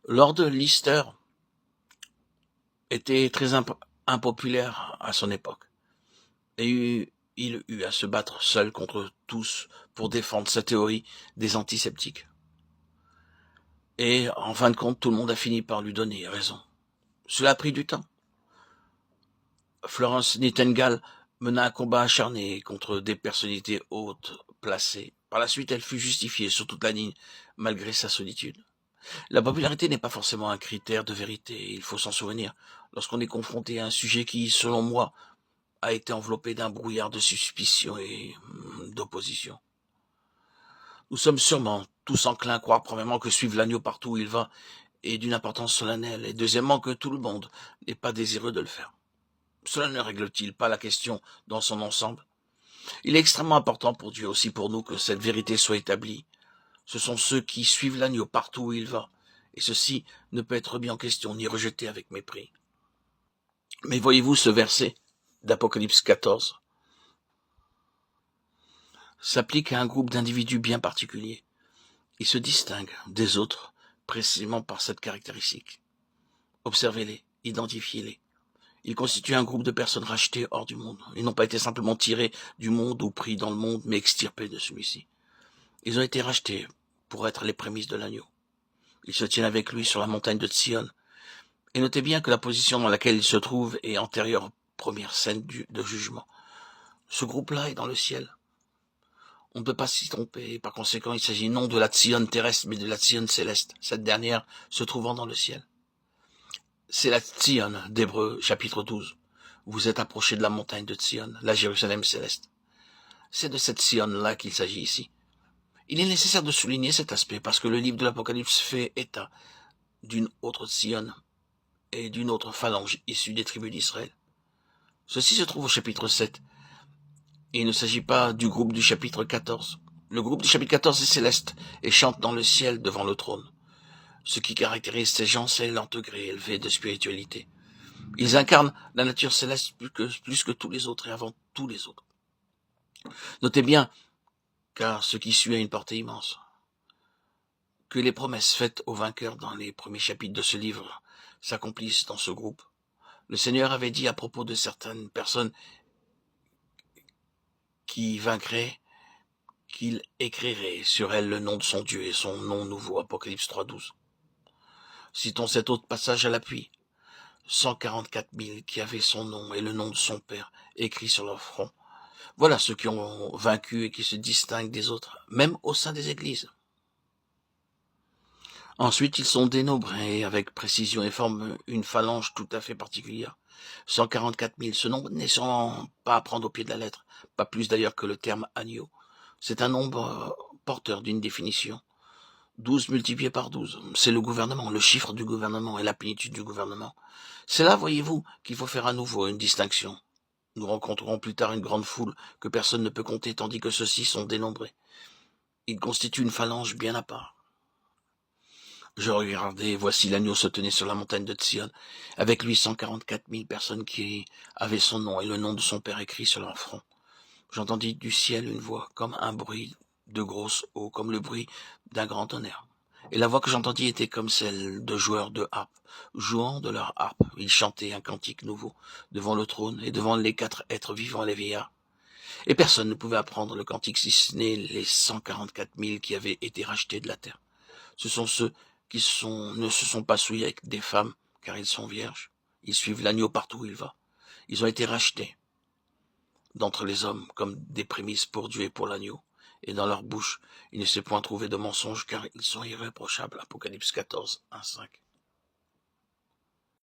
Lord Lister était très impopulaire à son époque, et il eut à se battre seul contre tous pour défendre sa théorie des antiseptiques. Et en fin de compte, tout le monde a fini par lui donner raison. Cela a pris du temps. Florence Nightingale mena un combat acharné contre des personnalités hautes placées. Par la suite, elle fut justifiée sur toute la ligne, malgré sa solitude. La popularité n'est pas forcément un critère de vérité, il faut s'en souvenir, lorsqu'on est confronté à un sujet qui, selon moi, a été enveloppé d'un brouillard de suspicion et d'opposition. Nous sommes sûrement tous enclins à croire, premièrement, que suivre l'agneau partout où il va est d'une importance solennelle, et deuxièmement, que tout le monde n'est pas désireux de le faire. Cela ne règle-t-il pas la question dans son ensemble? Il est extrêmement important pour Dieu, aussi pour nous, que cette vérité soit établie. Ce sont ceux qui suivent l'agneau partout où il va, et ceci ne peut être remis en question ni rejeté avec mépris. Mais voyez-vous, ce verset d'Apocalypse 14 s'applique à un groupe d'individus bien particulier. Il se distingue des autres précisément par cette caractéristique. Observez-les, identifiez-les. Ils constituent un groupe de personnes rachetées hors du monde. Ils n'ont pas été simplement tirés du monde ou pris dans le monde, mais extirpés de celui-ci. Ils ont été rachetés pour être les prémices de l'agneau. Ils se tiennent avec lui sur la montagne de Sion. Et notez bien que la position dans laquelle ils se trouvent est antérieure aux premières scènes de jugement. Ce groupe-là est dans le ciel. On ne peut pas s'y tromper, et par conséquent, il s'agit non de la Sion terrestre, mais de la Sion céleste, cette dernière se trouvant dans le ciel. C'est la Sion d'Hébreux, chapitre 12. Vous êtes approchés de la montagne de Sion, la Jérusalem céleste. C'est de cette Sion-là qu'il s'agit ici. Il est nécessaire de souligner cet aspect, parce que le livre de l'Apocalypse fait état d'une autre Sion et d'une autre phalange issue des tribus d'Israël. Ceci se trouve au chapitre 7, et il ne s'agit pas du groupe du chapitre 14. Le groupe du chapitre 14 est céleste et chante dans le ciel devant le trône. Ce qui caractérise ces gens, c'est leur degré élevé de spiritualité. Ils incarnent la nature céleste plus que tous les autres et avant tous les autres. Notez bien, car ce qui suit a une portée immense, que les promesses faites aux vainqueurs dans les premiers chapitres de ce livre s'accomplissent dans ce groupe. Le Seigneur avait dit à propos de certaines personnes qui vaincraient qu'il écrirait sur elles le nom de son Dieu et son nom nouveau, Apocalypse 3.12. Citons cet autre passage à l'appui. 144 000 qui avaient son nom et le nom de son Père écrit sur leur front. Voilà ceux qui ont vaincu et qui se distinguent des autres, même au sein des églises. Ensuite, ils sont dénombrés avec précision et forment une phalange tout à fait particulière. 144 000, ce nombre n'est sûrement pas à prendre au pied de la lettre, pas plus d'ailleurs que le terme agneau. C'est un nombre porteur d'une définition. 12 multiplié par 12, c'est le gouvernement, le chiffre du gouvernement et la plénitude du gouvernement. C'est là, voyez-vous, qu'il faut faire à nouveau une distinction. Nous rencontrerons plus tard une grande foule que personne ne peut compter, tandis que ceux-ci sont dénombrés. Ils constituent une phalange bien à part. Je regardais, et voici l'agneau se tenait sur la montagne de Sion, avec lui 144 000 personnes qui avaient son nom et le nom de son Père écrit sur leur front. J'entendis du ciel une voix, comme un bruit de grosse eau, comme le bruit d'un grand tonnerre. Et la voix que j'entendis était comme celle de joueurs de harpe, jouant de leur harpe. Ils chantaient un cantique nouveau, devant le trône et devant les 4 êtres vivants et les vieillards. Et personne ne pouvait apprendre le cantique si ce n'est les 144 000 qui avaient été rachetés de la terre. Ce sont ceux qui ne se sont pas souillés avec des femmes, car ils sont vierges. Ils suivent l'agneau partout où il va. Ils ont été rachetés d'entre les hommes comme des prémices pour Dieu et pour l'agneau. Et dans leur bouche, il ne s'est point trouvé de mensonge, car ils sont irréprochables. Apocalypse 14, 1, 5.